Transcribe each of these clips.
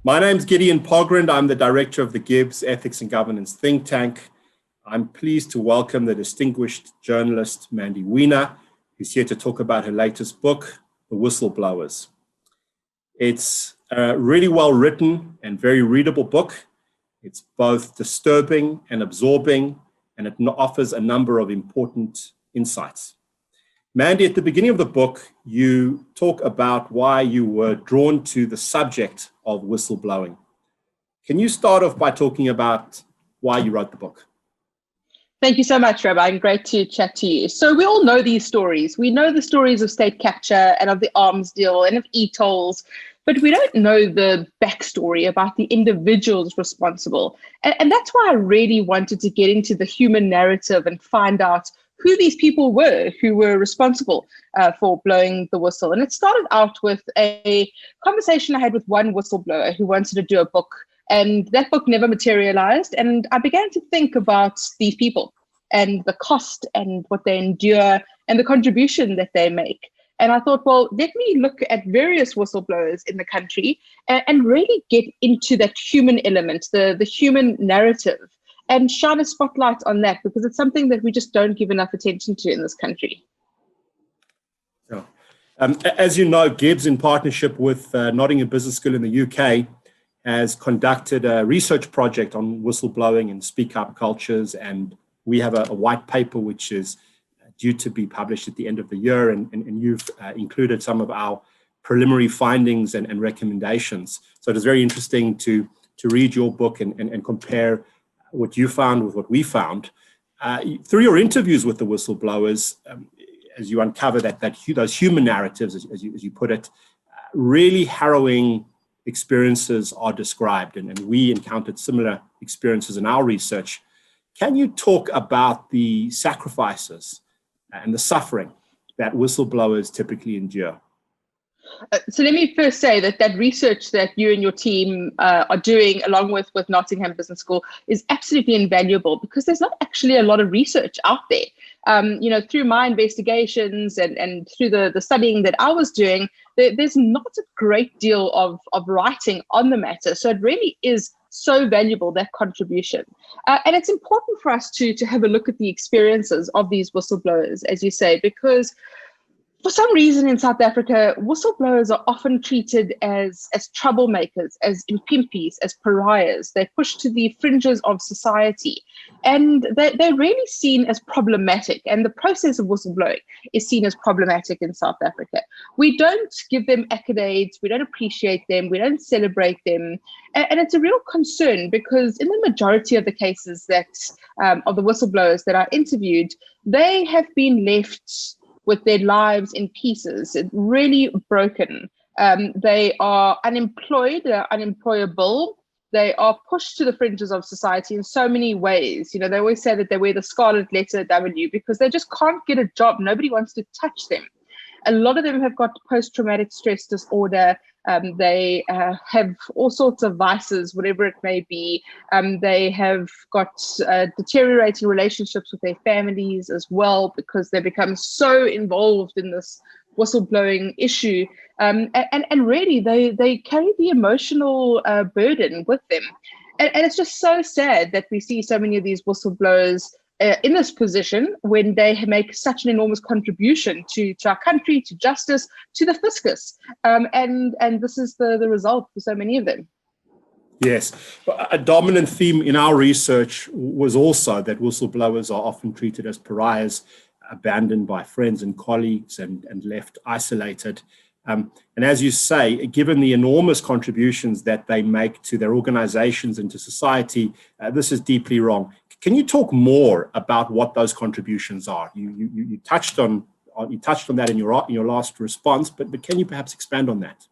My name's Gideon Pogrund. I'm the director of the GIBS Ethics and Governance think tank. I'm pleased to welcome the distinguished journalist Mandy Wiener, who's here to talk about her latest book, The Whistleblowers. It's a really well written and very readable book. It's both disturbing and absorbing, and it offers a number of important insights. Mandy, at the beginning of the book, you talk about why you were drawn to the subject of whistleblowing. Can you start off by talking about why you wrote the book? Thank you so much, Rabbi. Great to chat to you. So we all know these stories. We know the stories of state capture and of the arms deal and of e-tolls, but we don't know the backstory about the individuals responsible. And that's why I really wanted to get into the human narrative and find out who these people were who were responsible for blowing the whistle. And it started out with a conversation I had with one whistleblower who wanted to do a book, and that book never materialized. And I began to think about these people and the cost and what they endure and the contribution that they make. And I thought, well, let me look at various whistleblowers in the country and really get into that human element, the human narrative, and shine a spotlight on that, because it's something that we just don't give enough attention to in this country. Yeah. As you know, GIBS, in partnership with Nottingham Business School in the UK, has conducted a research project on whistleblowing and speak-up cultures, and we have a white paper which is due to be published at the end of the year, and you've included some of our preliminary findings and recommendations. So it is very interesting to read your book and compare what you found with what we found. Through your interviews with the whistleblowers, as you uncover those human narratives, as you put it, really harrowing experiences are described, and we encountered similar experiences in our research. Can you talk about the sacrifices and the suffering that whistleblowers typically endure? So let me first say that research that you and your team are doing, along with Nottingham Business School, is absolutely invaluable, because there's not actually a lot of research out there. Through my investigations and through the studying that I was doing, there's not a great deal of writing on the matter. So it really is so valuable, that contribution. And it's important for us to have a look at the experiences of these whistleblowers, as you say, because for some reason in South Africa, whistleblowers are often treated as troublemakers, as impimpies, as pariahs. They're pushed to the fringes of society, and they're really seen as problematic. And the process of whistleblowing is seen as problematic in South Africa. We don't give them accolades, we don't appreciate them, we don't celebrate them. And it's a real concern, because in the majority of the cases that of the whistleblowers that I interviewed, they have been left with their lives in pieces, really broken. They are unemployed, they're unemployable, they are pushed to the fringes of society in so many ways. They always say that they wear the scarlet letter W because they just can't get a job. Nobody wants to touch them. A lot of them have got post-traumatic stress disorder. They have all sorts of vices, whatever it may be. They have got deteriorating relationships with their families as well, because they become so involved in this whistleblowing issue. And really, they carry the emotional burden with them. And it's just so sad that we see so many of these whistleblowers in this position when they make such an enormous contribution to our country, to justice, to the fiscus. And this is the result for so many of them. Yes. A dominant theme in our research was also that whistleblowers are often treated as pariahs, abandoned by friends and colleagues and left isolated. And as you say, given the enormous contributions that they make to their organizations and to society, this is deeply wrong. Can you talk more about what those contributions are? You touched on that in your last response, but can you perhaps expand on that?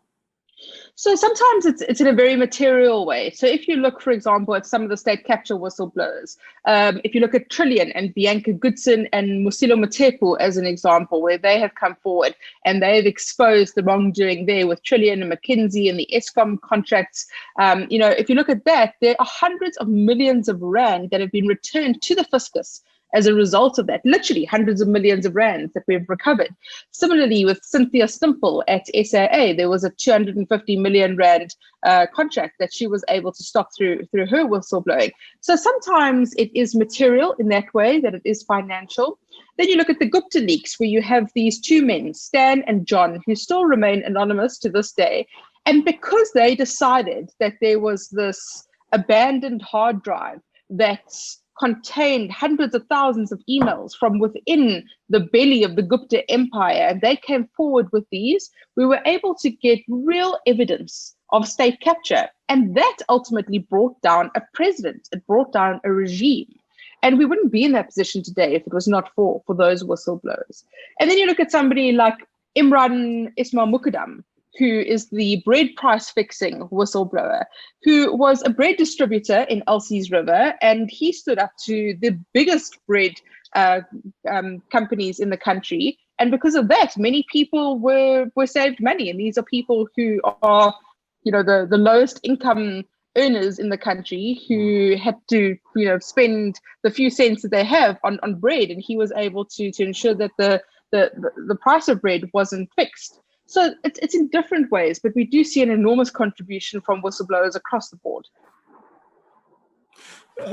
So sometimes it's in a very material way. So if you look, for example, at some of the state capture whistleblowers, if you look at Trillian and Bianca Goodson and Musilo Motepu as an example, where they have come forward and they've exposed the wrongdoing there with Trillian and McKinsey and the Eskom contracts. If you look at that, there are hundreds of millions of rand that have been returned to the fiscus as a result of that. Literally hundreds of millions of rands that we've recovered. Similarly, with Cynthia Stimple at SAA, there was a 250 million rand contract that she was able to stop through her whistleblowing. So sometimes it is material in that way, that it is financial. Then you look at the Gupta leaks, where you have these two men, Stan and John, who still remain anonymous to this day. And because they decided that there was this abandoned hard drive that contained hundreds of thousands of emails from within the belly of the Gupta empire, and they came forward with these, we were able to get real evidence of state capture. And that ultimately brought down a president. It brought down a regime. And we wouldn't be in that position today if it was not for those whistleblowers. And then you look at somebody like Imran Ismail Mukadam, who is the bread price fixing whistleblower, who was a bread distributor in Elsie's River, and he stood up to the biggest bread companies in the country. And because of that, many people were saved money. And these are people who are, the lowest income earners in the country, who had to, spend the few cents that they have on bread. And he was able to ensure that the price of bread wasn't fixed. So it's in different ways, but we do see an enormous contribution from whistleblowers across the board.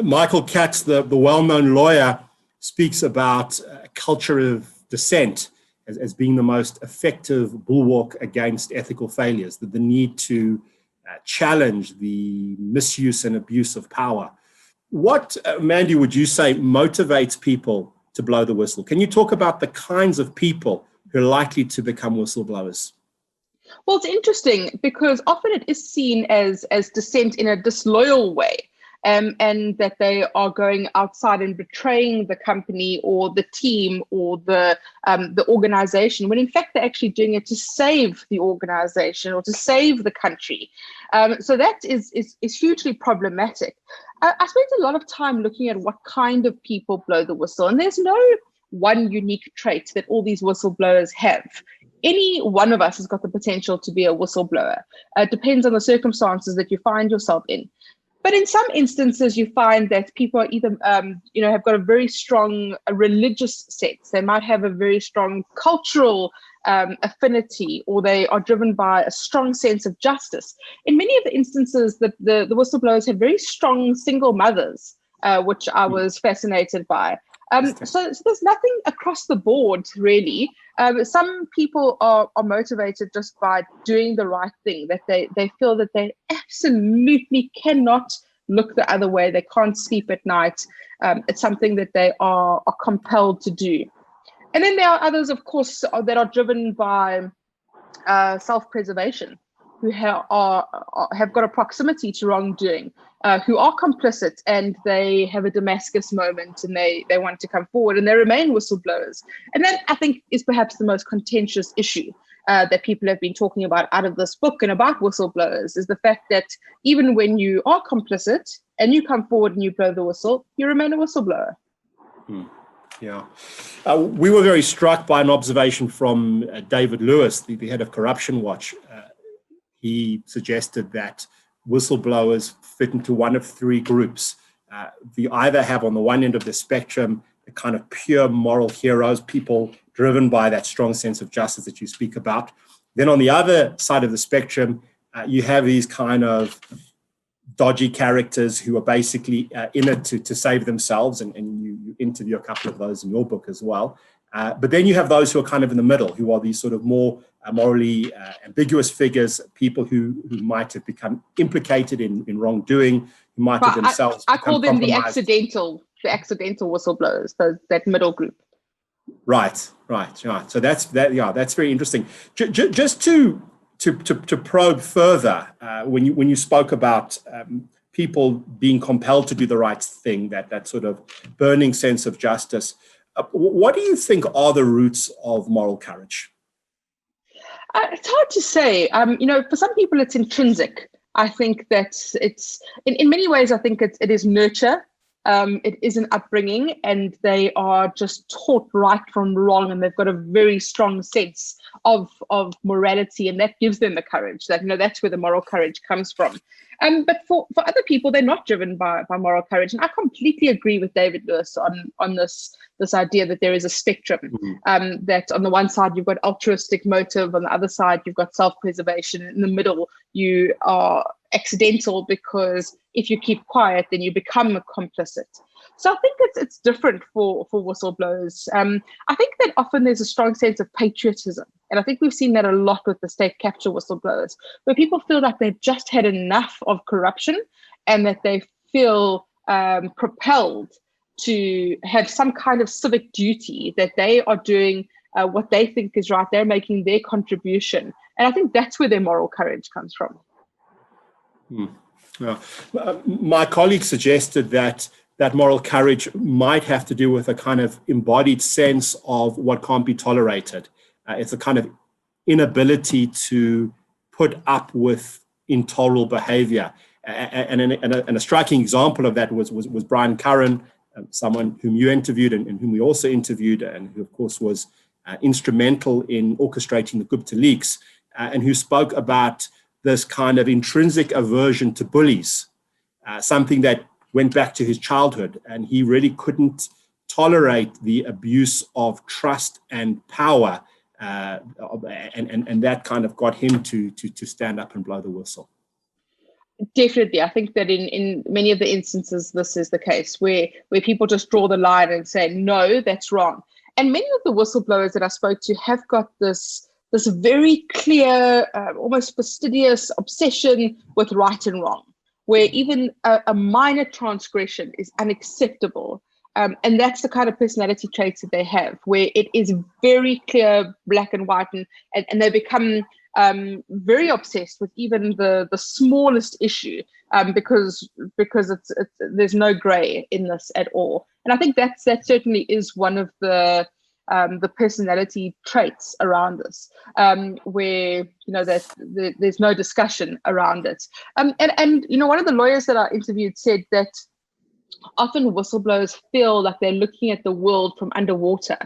Michael Katz, the well-known lawyer, speaks about a culture of dissent as being the most effective bulwark against ethical failures, the need to challenge the misuse and abuse of power. What, Mandy, would you say motivates people to blow the whistle? Can you talk about the kinds of people who are likely to become whistleblowers? Well, it's interesting because often it is seen as dissent in a disloyal way, and that they are going outside and betraying the company or the team or the organization, when in fact they're actually doing it to save the organization or to save the country. So that is hugely problematic. I spent a lot of time looking at what kind of people blow the whistle, and there's no one unique trait that all these whistleblowers have. Any one of us has got the potential to be a whistleblower. It depends on the circumstances that you find yourself in. But in some instances, you find that people are either, have got a very strong religious sense. They might have a very strong cultural affinity, or they are driven by a strong sense of justice. In many of the instances, the whistleblowers have very strong single mothers, which I was fascinated by. So there's nothing across the board, really. Some people are motivated just by doing the right thing, that they feel that they absolutely cannot look the other way. They can't sleep at night. It's something that they are compelled to do. And then there are others, of course, that are driven by self-preservation, who have got a proximity to wrongdoing, who are complicit, and they have a Damascus moment, and they want to come forward, and they remain whistleblowers. And that, I think, is perhaps the most contentious issue that people have been talking about out of this book and about whistleblowers, is the fact that even when you are complicit and you come forward and you blow the whistle, you remain a whistleblower. Yeah. We were very struck by an observation from David Lewis, the head of Corruption Watch. He suggested that whistleblowers fit into one of three groups. You either have on the one end of the spectrum the kind of pure moral heroes, people driven by that strong sense of justice that you speak about. Then on the other side of the spectrum, you have these kind of dodgy characters who are basically in it to save themselves, and you interview a couple of those in your book as well. But then you have those who are kind of in the middle, who are these sort of more morally ambiguous figures, people who might have become implicated in wrongdoing, who might have themselves I call them the accidental whistleblowers, that middle group. Right. So that's very interesting. Just to probe further, when you spoke about people being compelled to do the right thing, that sort of burning sense of justice, what do you think are the roots of moral courage? It's hard to say. For some people, it's intrinsic. I think that it's in many ways. I think it is nurture. It is an upbringing, and they are just taught right from wrong, and they've got a very strong sense of morality, and that gives them the courage. That that's where the moral courage comes from. But for other people, they're not driven by moral courage, and I completely agree with David Lewis on this idea that there is a spectrum. That on the one side you've got altruistic motive, on the other side you've got self-preservation, in the middle you are accidental, because if you keep quiet, then you become a complicit. So I think it's different for whistleblowers. I think that often there's a strong sense of patriotism, and I think we've seen that a lot with the state capture whistleblowers, where people feel like they've just had enough of corruption, and that they feel propelled to have some kind of civic duty, that they are doing what they think is right. They're making their contribution, and I think that's where their moral courage comes from. Yeah. My colleague suggested that moral courage might have to do with a kind of embodied sense of what can't be tolerated. It's a kind of inability to put up with intolerable behavior. And a striking example of that was Brian Curran, someone whom you interviewed and whom we also interviewed, and who, of course, was instrumental in orchestrating the Gupta leaks, and who spoke about this kind of intrinsic aversion to bullies, something that went back to his childhood, and he really couldn't tolerate the abuse of trust and power, and that kind of got him to stand up and blow the whistle. Definitely. I think that in many of the instances, this is the case where people just draw the line and say, no, that's wrong. And many of the whistleblowers that I spoke to have got this very clear, almost fastidious obsession with right and wrong, where even a minor transgression is unacceptable. And that's the kind of personality traits that they have, where it is very clear, black and white, and they become very obsessed with even the smallest issue, because there's no gray in this at all. And I think that certainly is one of the personality traits around this, where that there's no discussion around it. And one of the lawyers that I interviewed said that often whistleblowers feel like they're looking at the world from underwater,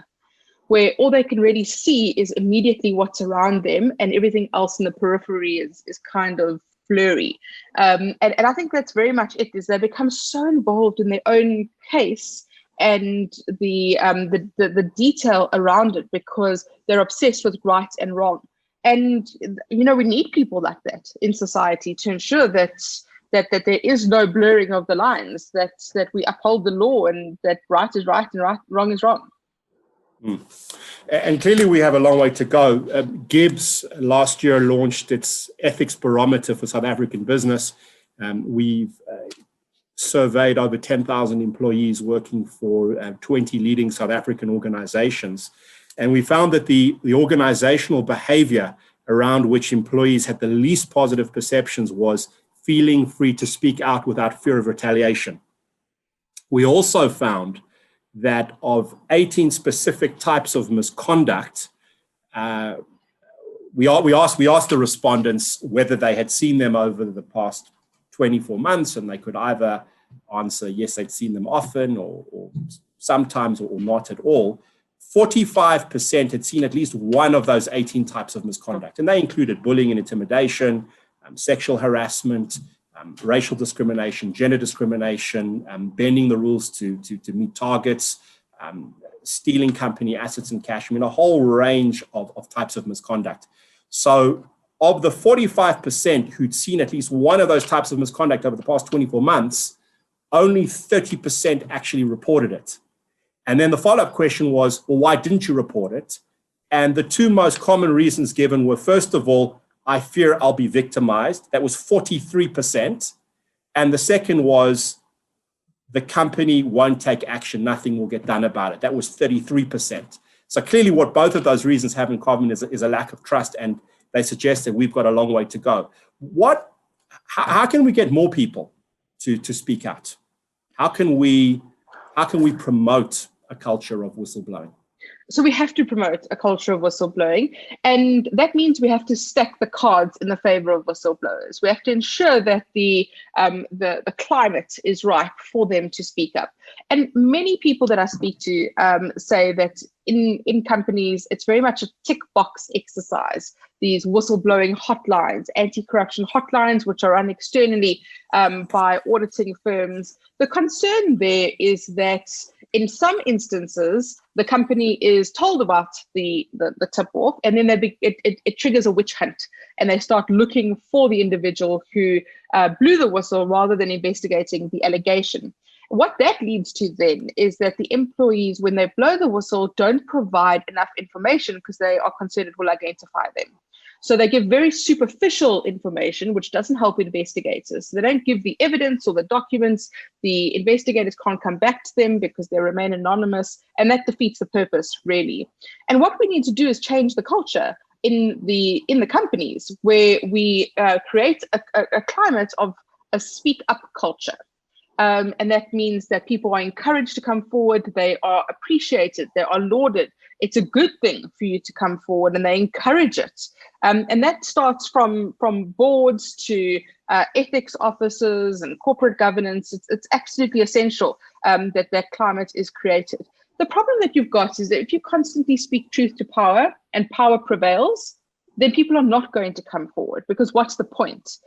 where all they can really see is immediately what's around them, and everything else in the periphery is kind of blurry. And I think that's very much it, is they become so involved in their own case and the detail around it, because they're obsessed with right and wrong. And we need people like that in society to ensure that there is no blurring of the lines, that we uphold the law, and that right is right and wrong is wrong. And clearly we have a long way to go. GIBS last year launched its ethics barometer for South African business. We've surveyed over 10,000 employees working for 20 leading South African organizations. And we found that the organizational behavior around which employees had the least positive perceptions was feeling free to speak out without fear of retaliation. We also found that of 18 specific types of misconduct, we asked the respondents whether they had seen them over the past 24 months, and they could either answer yes, they'd seen them often, or sometimes, or not at all. 45% had seen at least one of those 18 types of misconduct, and they included bullying and intimidation, sexual harassment, racial discrimination, gender discrimination, bending the rules to meet targets, stealing company assets and cash. A whole range of types of misconduct. So of the 45% who'd seen at least one of those types of misconduct over the past 24 months, only 30% actually reported it. And then the follow-up question was, well, why didn't you report it? And the two most common reasons given were, first of all, I fear I'll be victimized. That was 43%. And the second was, the company won't take action. Nothing will get done about it. That was 33%. So clearly what both of those reasons have in common is a lack of trust. And they suggest that we've got a long way to go. How can we get more people to speak out? How can we promote a culture of whistleblowing? So we have to promote a culture of whistleblowing, and that means we have to stack the cards in the favor of whistleblowers. We have to ensure that the climate is right for them to speak up. And many people that I speak to say that in companies, it's very much a tick box exercise. These whistleblowing hotlines, anti-corruption hotlines, which are run externally by auditing firms. The concern there is that in some instances, the company is told about the tip-off, and then it triggers a witch hunt, and they start looking for the individual who blew the whistle rather than investigating the allegation. What that leads to then is that the employees, when they blow the whistle, don't provide enough information because they are concerned it will identify them. So they give very superficial information, which doesn't help investigators. So they don't give the evidence or the documents. The investigators can't come back to them because they remain anonymous, and that defeats the purpose, really. And what we need to do is change the culture in the companies where we create a climate of a speak up culture. And that means that people are encouraged to come forward, they are appreciated, they are lauded. It's a good thing for you to come forward, and they encourage it. And that starts from boards to ethics officers and corporate governance. It's absolutely essential that climate is created. The problem that you've got is that if you constantly speak truth to power and power prevails, then people are not going to come forward, because what's the point?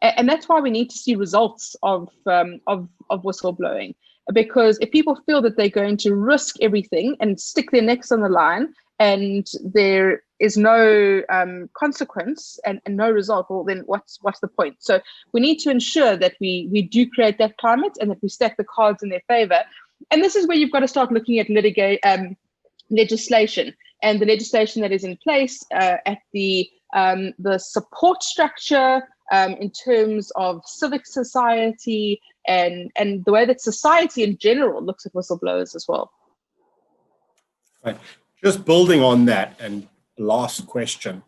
And that's why we need to see results of whistleblowing, because if people feel that they're going to risk everything and stick their necks on the line, and there is no consequence and no result, well, then what's the point? So we need to ensure that we do create that climate and that we stack the cards in their favor. And this is where you've got to start looking at legislation, and the legislation that is in place at the support structure, in terms of civic society and the way that society in general looks at whistleblowers as well. Right. Just building on that, and last question.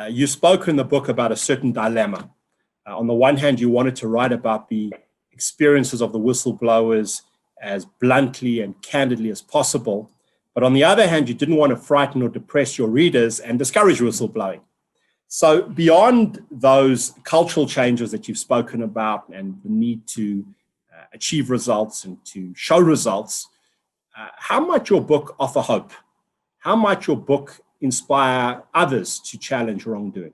You spoke in the book about a certain dilemma. On the one hand, you wanted to write about the experiences of the whistleblowers as bluntly and candidly as possible. But on the other hand, you didn't want to frighten or depress your readers and discourage whistleblowing. So beyond those cultural changes that you've spoken about and the need to achieve results and to show results, how might your book offer hope? How might your book inspire others to challenge wrongdoing?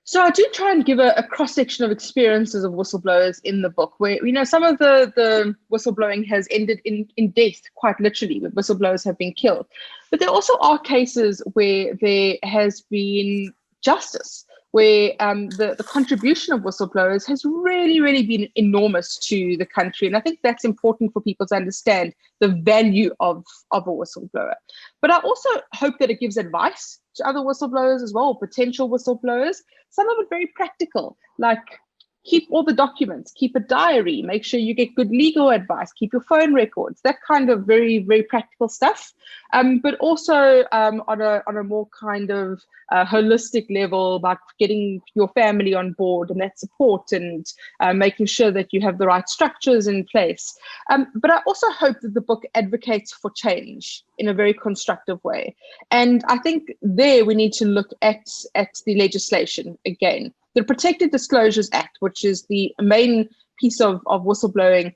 So I do try and give a cross-section of experiences of whistleblowers in the book, where, you know, some of the whistleblowing has ended in death, quite literally, where whistleblowers have been killed. But there also are cases where there has been justice, where the contribution of whistleblowers has really been enormous to the country. And I think that's important for people to understand the value of a whistleblower. But I also hope that it gives advice to other whistleblowers as well, potential whistleblowers. Some of it very practical, like keep all the documents, keep a diary, make sure you get good legal advice, keep your phone records, that kind of very practical stuff. But also on a more kind of holistic level, about getting your family on board and that support, and making sure that you have the right structures in place. But I also hope that the book advocates for change in a very constructive way. And I think there we need to look at the legislation again. The Protected Disclosures Act, which is the main piece of whistleblowing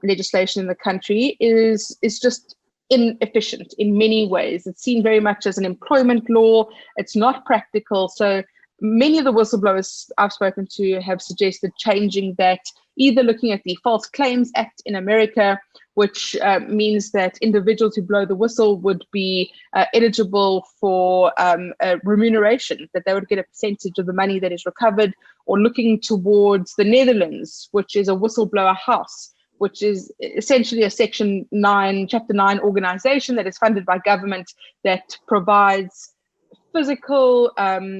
legislation in the country, is just inefficient in many ways. It's seen very much as an employment law. It's not practical. So many of the whistleblowers I've spoken to have suggested changing that, either looking at the False Claims Act in America, which means that individuals who blow the whistle would be eligible for a remuneration, that they would get a percentage of the money that is recovered, or looking towards the Netherlands, which is a whistleblower house, which is essentially a Chapter 9 organization that is funded by government, that provides physical,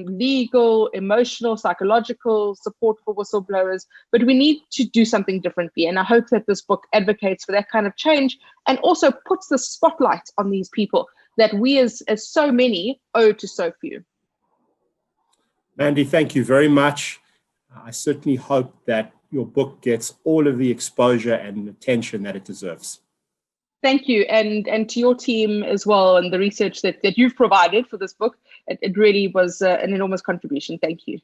legal, emotional, psychological support for whistleblowers. But we need to do something differently. And I hope that this book advocates for that kind of change, and also puts the spotlight on these people that we as so many owe to so few. Mandy, thank you very much. I certainly hope that your book gets all of the exposure and attention that it deserves. Thank you, and to your team as well, and the research that you've provided for this book. It really was an enormous contribution. Thank you.